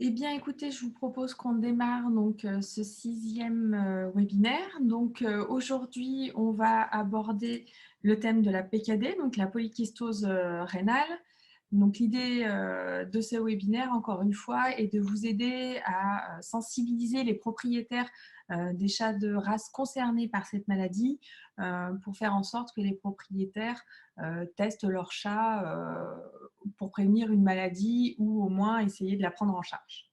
Eh bien, écoutez, je vous propose qu'on démarre donc ce 6e webinaire. Donc, aujourd'hui, on va aborder le thème de la PKD, donc la polykystose rénale. Donc, l'idée de ce webinaire, encore une fois, est de vous aider à sensibiliser les propriétaires des chats de race concernés par cette maladie pour faire en sorte que les propriétaires testent leur chat pour prévenir une maladie ou au moins essayer de la prendre en charge.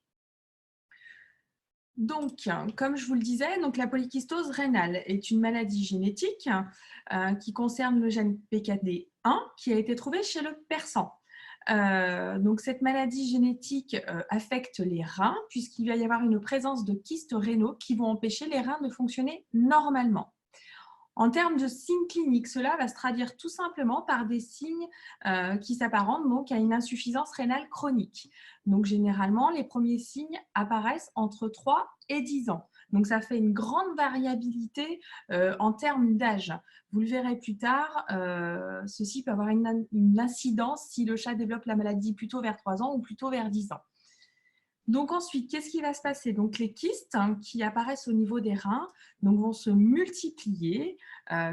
Donc, comme je vous le disais, donc la polykystose rénale est une maladie génétique qui concerne le gène PKD1 qui a été trouvé chez le persan. Donc, cette maladie génétique affecte les reins puisqu'il va y avoir une présence de kystes rénaux qui vont empêcher les reins de fonctionner normalement. En termes de signes cliniques, cela va se traduire tout simplement par des signes qui s'apparentent donc à une insuffisance rénale chronique. Donc, généralement, les premiers signes apparaissent entre 3 et 10 ans. Donc, ça fait une grande variabilité en termes d'âge. Vous le verrez plus tard, ceci peut avoir une incidence si le chat développe la maladie plutôt vers 3 ans ou plutôt vers 10 ans. Donc ensuite, qu'est-ce qui va se passer? Donc les kystes qui apparaissent au niveau des reins donc, vont se multiplier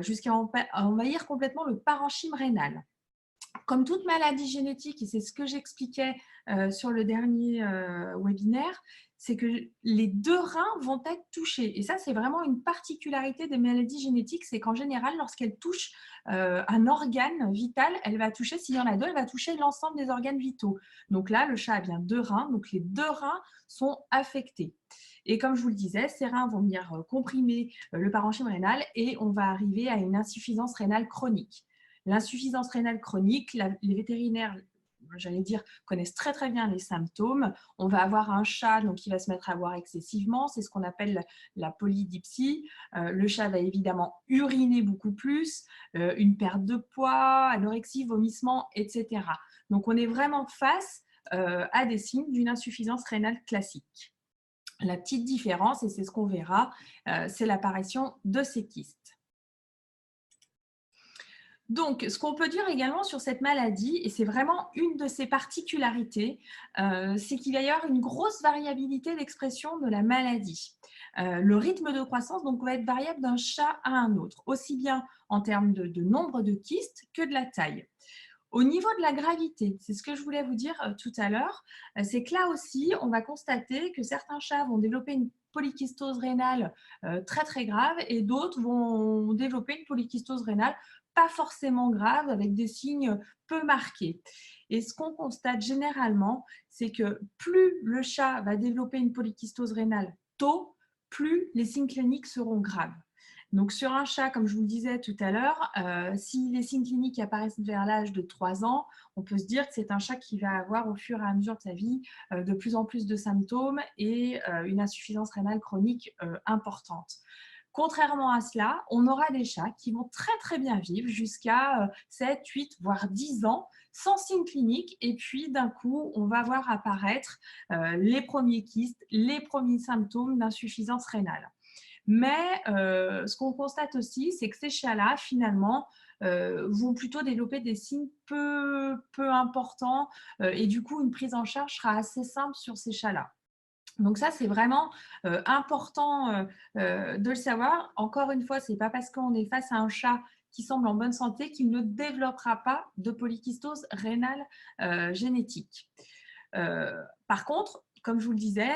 jusqu'à envahir complètement le parenchyme rénal. Comme toute maladie génétique, et c'est ce que j'expliquais sur le dernier webinaire, c'est que les deux reins vont être touchés. Et ça, c'est vraiment une particularité des maladies génétiques, c'est qu'en général, lorsqu'elle touche un organe vital, elle va toucher, s'il y en a deux, elle va toucher l'ensemble des organes vitaux. Donc là, le chat a bien deux reins, donc les deux reins sont affectés. Et comme je vous le disais, ces reins vont venir comprimer le parenchyme rénal et on va arriver à une insuffisance rénale chronique. L'insuffisance rénale chronique, les vétérinaires, j'allais dire, connaissent très très bien les symptômes. On va avoir un chat donc, qui va se mettre à boire excessivement, c'est ce qu'on appelle la polydipsie. Le chat va évidemment uriner beaucoup plus, une perte de poids, anorexie, vomissement, etc. Donc on est vraiment face à des signes d'une insuffisance rénale classique. La petite différence, et c'est ce qu'on verra, c'est l'apparition de ces kystes. Donc, ce qu'on peut dire également sur cette maladie, et c'est vraiment une de ses particularités, c'est qu'il va y avoir une grosse variabilité d'expression de la maladie. Le rythme de croissance donc, va être variable d'un chat à un autre, aussi bien en termes de nombre de kystes que de la taille. Au niveau de la gravité, c'est ce que je voulais vous dire tout à l'heure, c'est que là aussi, on va constater que certains chats vont développer une polykystose rénale très très grave et d'autres vont développer une polykystose rénale pas forcément grave avec des signes peu marqués. Et ce qu'on constate généralement, c'est que plus le chat va développer une polykystose rénale tôt, plus les signes cliniques seront graves. Donc, sur un chat, comme je vous le disais tout à l'heure, si les signes cliniques apparaissent vers l'âge de 3 ans, on peut se dire que c'est un chat qui va avoir au fur et à mesure de sa vie de plus en plus de symptômes et une insuffisance rénale chronique importante. Contrairement à cela, on aura des chats qui vont très très bien vivre jusqu'à 7, 8, voire 10 ans sans signes cliniques et puis d'un coup, on va voir apparaître les premiers kystes, les premiers symptômes d'insuffisance rénale. Mais ce qu'on constate aussi, c'est que ces chats-là, finalement, vont plutôt développer des signes peu importants et du coup, une prise en charge sera assez simple sur ces chats-là. Donc ça, c'est vraiment important de le savoir. Encore une fois, ce n'est pas parce qu'on est face à un chat qui semble en bonne santé qu'il ne développera pas de polykystose rénale génétique. Par contre, comme je vous le disais,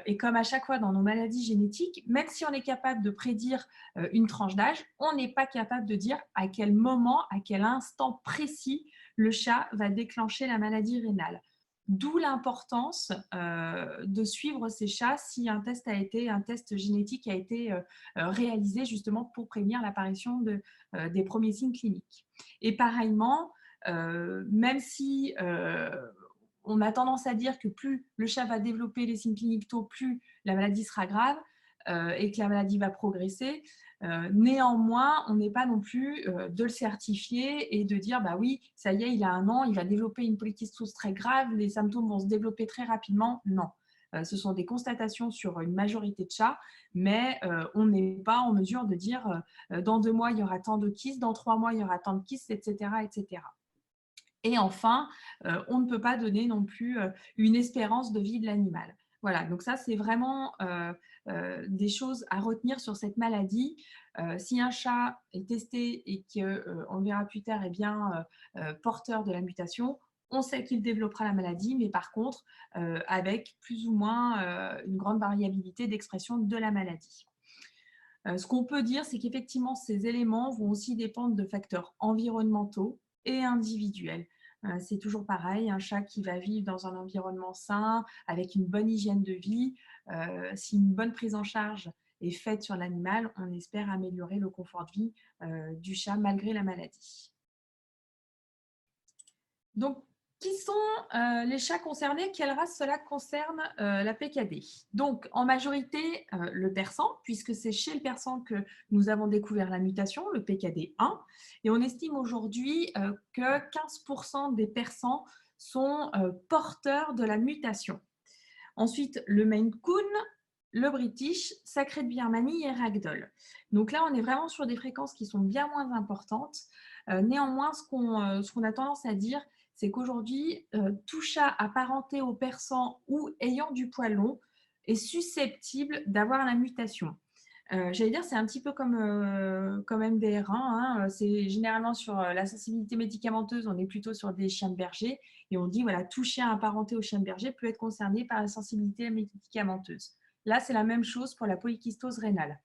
et comme à chaque fois dans nos maladies génétiques, même si on est capable de prédire une tranche d'âge, on n'est pas capable de dire à quel moment, à quel instant précis le chat va déclencher la maladie rénale. D'où l'importance de suivre ces chats si un test génétique a été réalisé justement pour prévenir l'apparition des premiers signes cliniques. Et pareillement, même si on a tendance à dire que plus le chat va développer les signes cliniques tôt, plus la maladie sera grave et que la maladie va progresser. Néanmoins, on n'est pas non plus de le certifier et de dire bah oui, ça y est, il a 1 an, il va développer une polykystose très grave, les symptômes vont se développer très rapidement. Non. Ce sont des constatations sur une majorité de chats, mais on n'est pas en mesure de dire dans 2 mois, il y aura tant de kystes, dans 3 mois, il y aura tant de kystes, etc. etc. Et enfin, on ne peut pas donner non plus une espérance de vie de l'animal. Voilà, donc ça, c'est vraiment des choses à retenir sur cette maladie. Si un chat est testé et qu'on le verra plus tard est bien porteur de la mutation, on sait qu'il développera la maladie, mais par contre, avec plus ou moins une grande variabilité d'expression de la maladie. Ce qu'on peut dire, c'est qu'effectivement, ces éléments vont aussi dépendre de facteurs environnementaux et individuels. C'est toujours pareil, un chat qui va vivre dans un environnement sain, avec une bonne hygiène de vie, si une bonne prise en charge est faite sur l'animal, on espère améliorer le confort de vie du chat malgré la maladie. Donc, qui sont les chats concernés? Quelle race cela concerne la PKD? Donc, en majorité, le persan, puisque c'est chez le persan que nous avons découvert la mutation, le PKD1. Et on estime aujourd'hui que 15% des persans sont porteurs de la mutation. Ensuite, le Maine Coon, le British, Sacré de Birmanie et Ragdoll. Donc là, on est vraiment sur des fréquences qui sont bien moins importantes. Néanmoins, ce qu'on a tendance à dire, c'est qu'aujourd'hui, tout chat apparenté au persan ou ayant du poil long est susceptible d'avoir la mutation. J'allais dire, c'est un petit peu comme MDR1, hein. C'est généralement sur la sensibilité médicamenteuse, on est plutôt sur des chiens de berger et on dit voilà, tout chien apparenté au chien de berger peut être concerné par la sensibilité médicamenteuse. Là, c'est la même chose pour la polykystose rénale.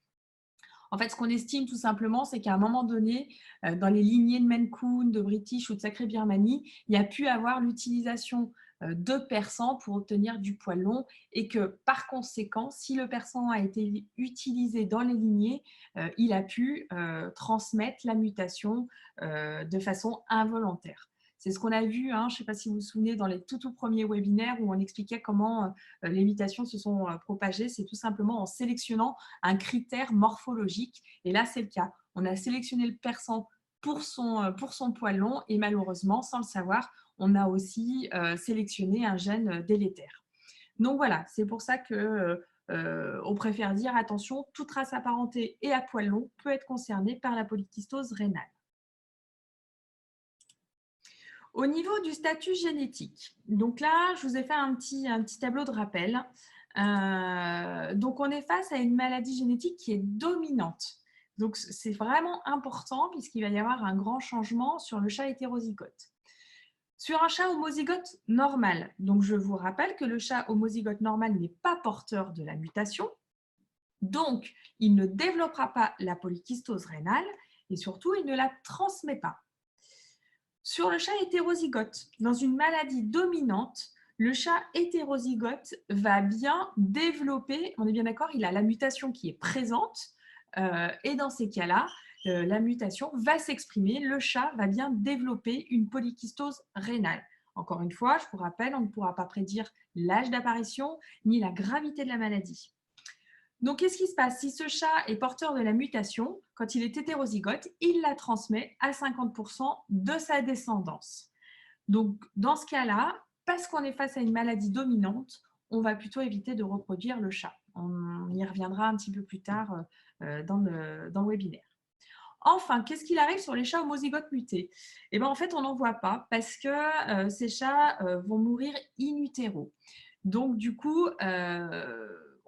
En fait, ce qu'on estime tout simplement, c'est qu'à un moment donné, dans les lignées de Maine Coon, de British ou de Sacré Birmanie, il y a pu avoir l'utilisation de persan pour obtenir du poil long et que par conséquent, si le persan a été utilisé dans les lignées, il a pu transmettre la mutation de façon involontaire. C'est ce qu'on a vu, hein, je ne sais pas si vous vous souvenez, dans les tout premiers webinaires où on expliquait comment les mutations se sont propagées. C'est tout simplement en sélectionnant un critère morphologique. Et là, c'est le cas. On a sélectionné le persan pour son poil long et malheureusement, sans le savoir, on a aussi sélectionné un gène délétère. Donc voilà, c'est pour ça que on préfère dire attention, toute race apparentée et à poil long peut être concernée par la polykystose rénale. Au niveau du statut génétique, donc là, je vous ai fait un petit tableau de rappel. Donc, on est face à une maladie génétique qui est dominante. Donc, c'est vraiment important puisqu'il va y avoir un grand changement sur le chat hétérozygote. Sur un chat homozygote normal, donc je vous rappelle que le chat homozygote normal n'est pas porteur de la mutation, donc il ne développera pas la polykystose rénale et surtout, il ne la transmet pas. Sur le chat hétérozygote, dans une maladie dominante, le chat hétérozygote va bien développer, on est bien d'accord, il a la mutation qui est présente, et dans ces cas-là, la mutation va s'exprimer, le chat va bien développer une polykystose rénale. Encore une fois, je vous rappelle, on ne pourra pas prédire l'âge d'apparition ni la gravité de la maladie. Donc, qu'est-ce qui se passe? Si ce chat est porteur de la mutation, quand il est hétérozygote, il la transmet à 50% de sa descendance. Donc, dans ce cas-là, parce qu'on est face à une maladie dominante, on va plutôt éviter de reproduire le chat. On y reviendra un petit peu plus tard dans le webinaire. Enfin, qu'est-ce qu'il arrive sur les chats homozygotes mutés? Eh bien, en fait, on n'en voit pas parce que ces chats vont mourir in utero. Donc, du coup,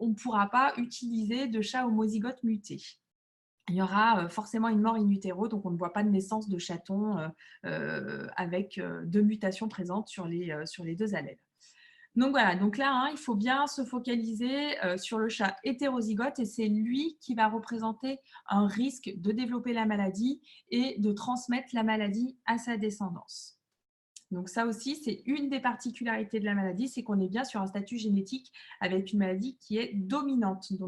on ne pourra pas utiliser de chat homozygote muté. Il y aura forcément une mort in utero, donc on ne voit pas de naissance de chatons avec deux mutations présentes sur les deux allèles. Donc voilà, donc là, hein, il faut bien se focaliser sur le chat hétérozygote et c'est lui qui va représenter un risque de développer la maladie et de transmettre la maladie à sa descendance. Donc ça aussi, c'est une des particularités de la maladie, c'est qu'on est bien sur un statut génétique avec une maladie qui est dominante, dont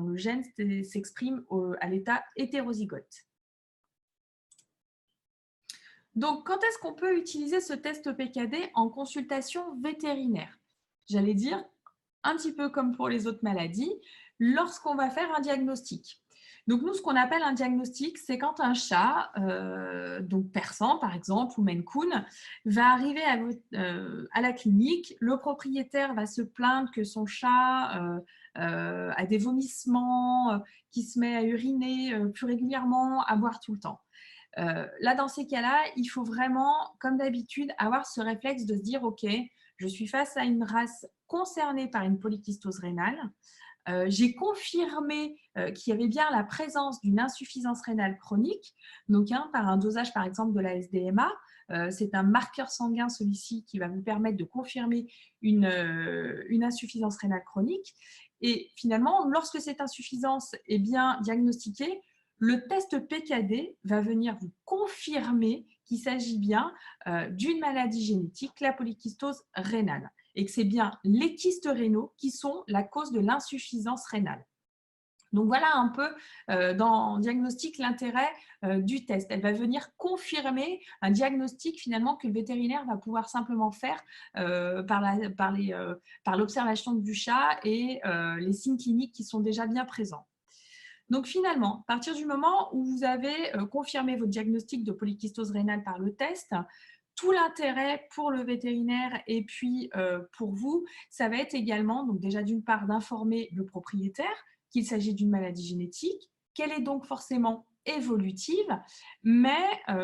le gène s'exprime à l'état hétérozygote. Donc, quand est-ce qu'on peut utiliser ce test PKD en consultation vétérinaire? J'allais dire, un petit peu comme pour les autres maladies, lorsqu'on va faire un diagnostic. Donc, nous, ce qu'on appelle un diagnostic, c'est quand un chat, donc persan par exemple, ou Maine Coon, va arriver à la clinique, le propriétaire va se plaindre que son chat a des vomissements, qui se met à uriner plus régulièrement, à boire tout le temps. Là, dans ces cas-là, il faut vraiment, comme d'habitude, avoir ce réflexe de se dire, OK, je suis face à une race concernée par une polykystose rénale. J'ai confirmé qu'il y avait bien la présence d'une insuffisance rénale chronique, donc par un dosage par exemple de la SDMA. C'est un marqueur sanguin, celui-ci, qui va vous permettre de confirmer une insuffisance rénale chronique. Et finalement, lorsque cette insuffisance est bien diagnostiquée, le test PKD va venir vous confirmer qu'il s'agit bien d'une maladie génétique, la polykystose rénale, et que c'est bien les kystes rénaux qui sont la cause de l'insuffisance rénale. Donc voilà un peu dans diagnostic l'intérêt du test. Elle va venir confirmer un diagnostic finalement que le vétérinaire va pouvoir simplement faire par l'observation du chat et les signes cliniques qui sont déjà bien présents. Donc finalement, à partir du moment où vous avez confirmé votre diagnostic de polykystose rénale par le test, tout l'intérêt pour le vétérinaire et puis pour vous, ça va être également, donc déjà d'une part, d'informer le propriétaire qu'il s'agit d'une maladie génétique, qu'elle est donc forcément évolutive, mais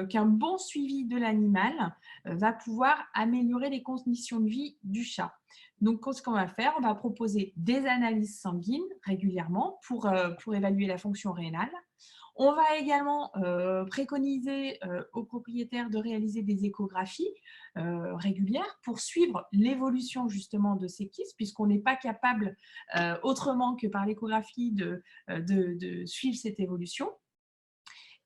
qu'un bon suivi de l'animal va pouvoir améliorer les conditions de vie du chat. Donc, ce qu'on va faire, on va proposer des analyses sanguines régulièrement pour évaluer la fonction rénale. On va également préconiser aux propriétaires de réaliser des échographies régulières pour suivre l'évolution justement de ces kystes, puisqu'on n'est pas capable autrement que par l'échographie de suivre cette évolution.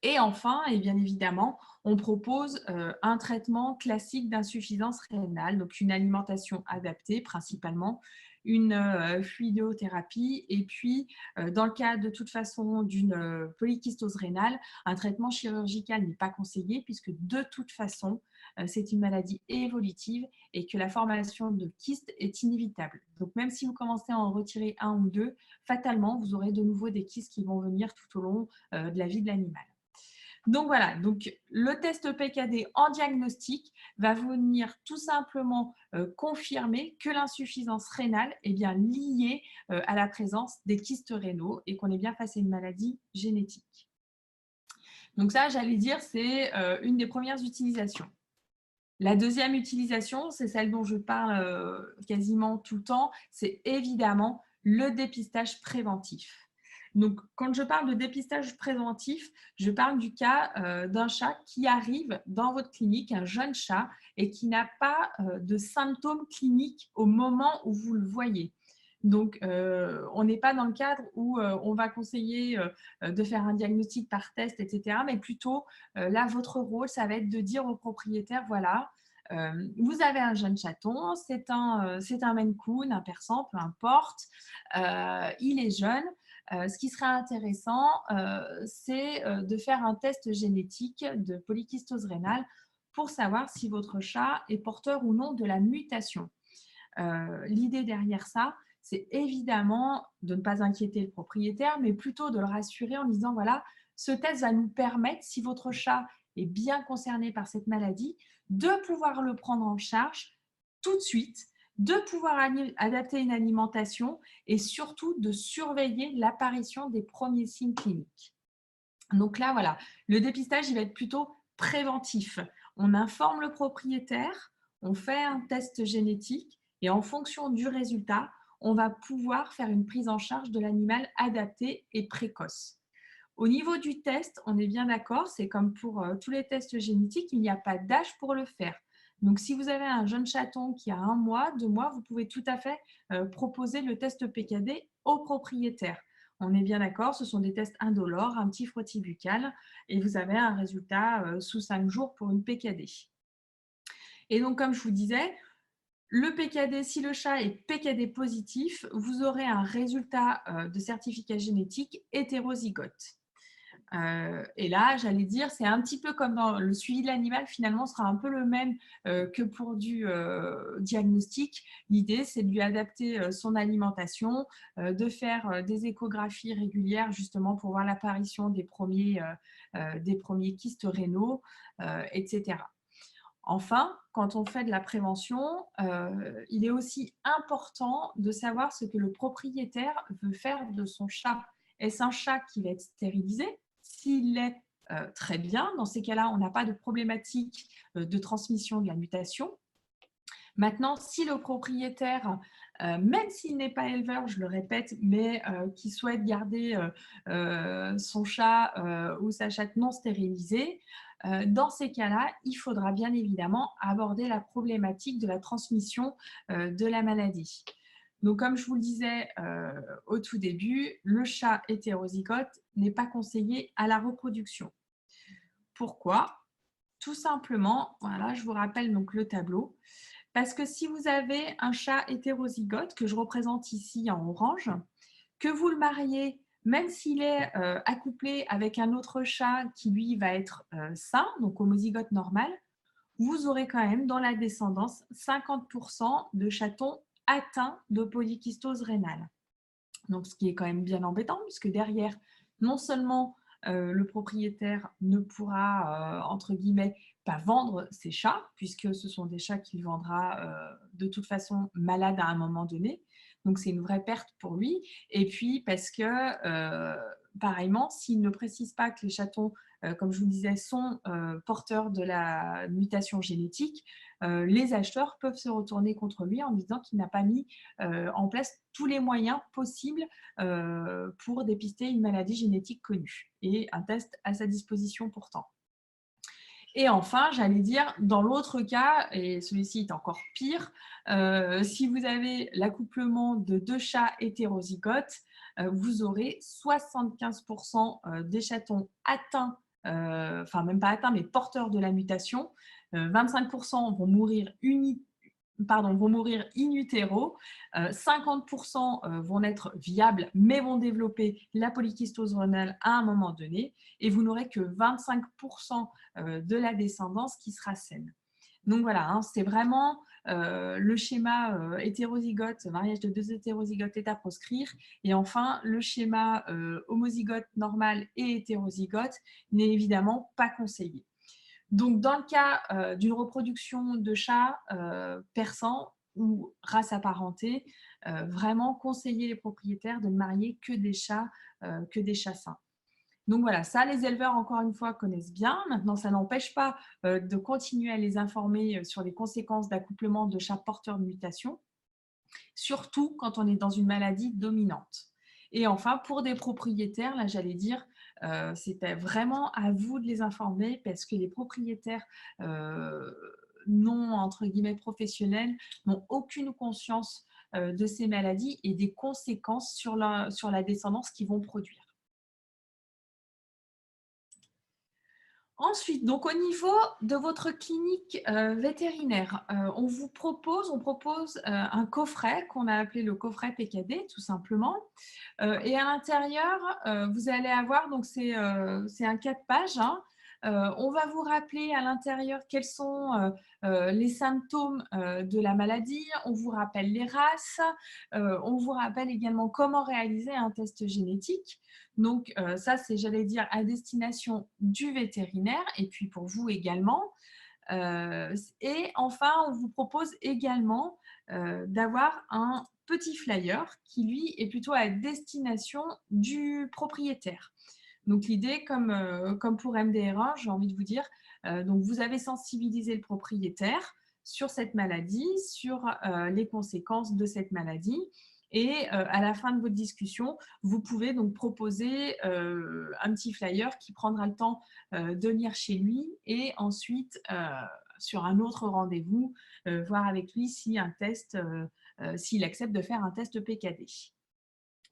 Et enfin, et bien évidemment, on propose un traitement classique d'insuffisance rénale, donc une alimentation adaptée principalement, une fluidéothérapie et puis, dans le cas de toute façon d'une polykystose rénale, un traitement chirurgical n'est pas conseillé puisque de toute façon, c'est une maladie évolutive et que la formation de kystes est inévitable. Donc même si vous commencez à en retirer un ou deux, fatalement, vous aurez de nouveau des kystes qui vont venir tout au long de la vie de l'animal. Donc voilà, donc le test PKD en diagnostic va venir tout simplement confirmer que l'insuffisance rénale est bien liée à la présence des kystes rénaux et qu'on est bien face à une maladie génétique. Donc ça, j'allais dire, c'est une des premières utilisations. La deuxième utilisation, c'est celle dont je parle quasiment tout le temps, c'est évidemment le dépistage préventif. Donc, quand je parle de dépistage préventif, je parle du cas d'un chat qui arrive dans votre clinique, un jeune chat, et qui n'a pas de symptômes cliniques au moment où vous le voyez. Donc, on n'est pas dans le cadre où on va conseiller de faire un diagnostic par test, etc. Mais plutôt, là, votre rôle, ça va être de dire au propriétaire, voilà, vous avez un jeune chaton, c'est un Maine Coon, un Persan, peu importe, il est jeune. Ce qui serait intéressant, c'est de faire un test génétique de polykystose rénale pour savoir si votre chat est porteur ou non de la mutation. L'idée derrière ça, c'est évidemment de ne pas inquiéter le propriétaire, mais plutôt de le rassurer en disant, voilà, ce test va nous permettre, si votre chat est bien concerné par cette maladie, de pouvoir le prendre en charge tout de suite, de pouvoir adapter une alimentation et surtout de surveiller l'apparition des premiers signes cliniques. Donc là, voilà, le dépistage, il va être plutôt préventif. On informe le propriétaire, on fait un test génétique et en fonction du résultat, on va pouvoir faire une prise en charge de l'animal adaptée et précoce. Au niveau du test, on est bien d'accord, c'est comme pour tous les tests génétiques, il n'y a pas d'âge pour le faire. Donc, si vous avez un jeune chaton qui a 1 mois, 2 mois, vous pouvez tout à fait proposer le test PKD au propriétaire. On est bien d'accord, ce sont des tests indolores, un petit frottis buccal, et vous avez un résultat sous 5 jours pour une PKD. Et donc, comme je vous disais, le PKD, si le chat est PKD positif, vous aurez un résultat de certificat génétique hétérozygote. Et là, j'allais dire, c'est un petit peu comme dans le suivi de l'animal, finalement, sera un peu le même que pour du diagnostic. L'idée, c'est de lui adapter son alimentation, de faire des échographies régulières, justement, pour voir l'apparition des premiers kystes rénaux, etc. Enfin, quand on fait de la prévention, il est aussi important de savoir ce que le propriétaire veut faire de son chat. Est-ce un chat qui va être stérilisé? S'il l'est, très bien. Dans ces cas-là, on n'a pas de problématique de transmission de la mutation. Maintenant, si le propriétaire, même s'il n'est pas éleveur, je le répète, mais qui souhaite garder son chat ou sa chatte non stérilisée, dans ces cas-là, il faudra bien évidemment aborder la problématique de la transmission de la maladie. Donc, comme je vous le disais au tout début, le chat hétérozygote n'est pas conseillé à la reproduction. Pourquoi? Tout simplement, voilà, je vous rappelle donc le tableau. Parce que si vous avez un chat hétérozygote, que je représente ici en orange, que vous le mariez, même s'il est accouplé avec un autre chat qui, lui, va être sain, donc homozygote normal, vous aurez quand même dans la descendance 50% de chatons atteints de polykystose rénale. Donc, ce qui est quand même bien embêtant, puisque derrière, non seulement le propriétaire ne pourra, entre guillemets, pas vendre ses chats, puisque ce sont des chats qu'il vendra de toute façon malades à un moment donné. Donc, c'est une vraie perte pour lui. Et puis, parce que, pareillement, s'il ne précise pas que les chatons, comme je vous le disais, sont porteurs de la mutation génétique, les acheteurs peuvent se retourner contre lui en disant qu'il n'a pas mis en place tous les moyens possibles pour dépister une maladie génétique connue et un test à sa disposition pourtant. Et enfin, j'allais dire, dans l'autre cas, et celui-ci est encore pire, si vous avez l'accouplement de deux chats hétérozygotes, vous aurez 75% des chatons atteints, enfin même pas atteints, mais porteurs de la mutation. 25% vont mourir vont mourir in utero, 50% vont être viables mais vont développer la polykystose rénale à un moment donné et vous n'aurez que 25% de la descendance qui sera saine. Donc voilà, hein, c'est vraiment le schéma hétérozygote, mariage de deux hétérozygotes est à proscrire. Et enfin, le schéma homozygote normal et hétérozygote n'est évidemment pas conseillé. Donc, dans le cas d'une reproduction de chats persans ou race apparentée, vraiment conseiller les propriétaires de ne marier que des chats sains. Donc voilà, ça, les éleveurs, encore une fois, connaissent bien. Maintenant, ça n'empêche pas de continuer à les informer sur les conséquences d'accouplement de chats porteurs de mutation, surtout quand on est dans une maladie dominante. Et enfin, pour des propriétaires, là, j'allais dire, c'était vraiment à vous de les informer parce que les propriétaires non, entre guillemets, professionnels n'ont aucune conscience de ces maladies et des conséquences sur la descendance qu'ils vont produire. Ensuite, donc au niveau de votre clinique vétérinaire, on propose un coffret qu'on a appelé le coffret PKD tout simplement. Et à l'intérieur, vous allez avoir, donc c'est un 4 pages, hein. On va vous rappeler à l'intérieur quels sont les symptômes de la maladie, on vous rappelle les races, on vous rappelle également comment réaliser un test génétique. Donc ça, c'est, j'allais dire, à destination du vétérinaire et puis pour vous également. Et enfin, on vous propose également d'avoir un petit flyer qui, lui, est plutôt à destination du propriétaire. Donc l'idée, comme pour MDR1, j'ai envie de vous dire, donc vous avez sensibilisé le propriétaire sur cette maladie, sur les conséquences de cette maladie. Et à la fin de votre discussion, vous pouvez donc proposer un petit flyer qui prendra le temps de lire chez lui et ensuite, sur un autre rendez-vous, voir avec lui si s'il accepte de faire un test PKD.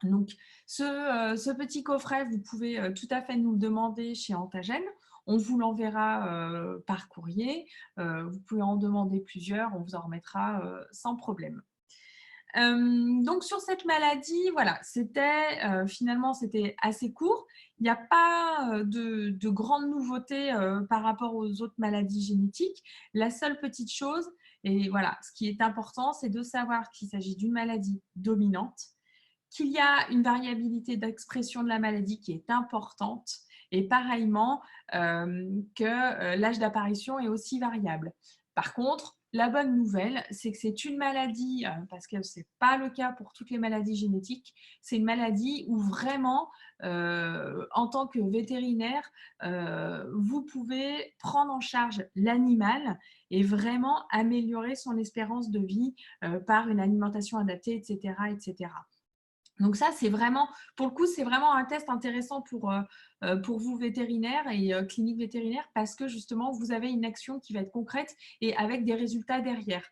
Donc, ce petit coffret, vous pouvez tout à fait nous le demander chez Antagène. On vous l'enverra par courrier. Vous pouvez en demander plusieurs, on vous en remettra sans problème. Donc sur cette maladie, voilà, finalement c'était assez court. Il n'y a pas de grandes nouveautés par rapport aux autres maladies génétiques. La seule petite chose, et voilà, ce qui est important, c'est de savoir qu'il s'agit d'une maladie dominante, qu'il y a une variabilité d'expression de la maladie qui est importante et pareillement que l'âge d'apparition est aussi variable. Par contre, La bonne nouvelle, c'est que c'est une maladie, parce que ce n'est pas le cas pour toutes les maladies génétiques, c'est une maladie où vraiment, en tant que vétérinaire, vous pouvez prendre en charge l'animal et vraiment améliorer son espérance de vie, par une alimentation adaptée, et cetera, et cetera. Donc ça, c'est vraiment, pour le coup, c'est vraiment un test intéressant pour vous vétérinaires et cliniques vétérinaires parce que justement, vous avez une action qui va être concrète et avec des résultats derrière.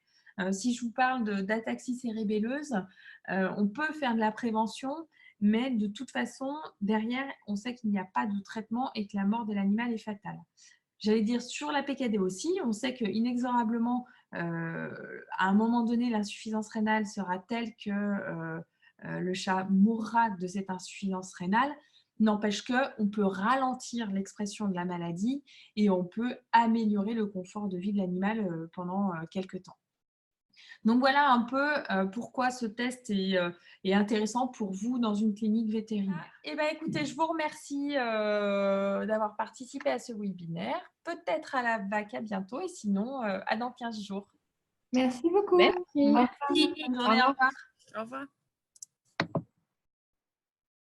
Si je vous parle d'ataxie cérébelleuse, on peut faire de la prévention, mais de toute façon, derrière, on sait qu'il n'y a pas de traitement et que la mort de l'animal est fatale. J'allais dire sur la PKD aussi, on sait qu'inexorablement, à un moment donné, l'insuffisance rénale sera telle que le chat mourra de cette insuffisance rénale. N'empêche qu'on peut ralentir l'expression de la maladie et on peut améliorer le confort de vie de l'animal pendant quelques temps. Donc voilà un peu pourquoi ce test est intéressant pour vous dans une clinique vétérinaire. Eh bien, écoutez, je vous remercie d'avoir participé à ce webinaire. Peut-être à la VAC à bientôt et sinon à dans 15 jours. Merci beaucoup. Merci. Au revoir. Bonne journée, au revoir. Au revoir.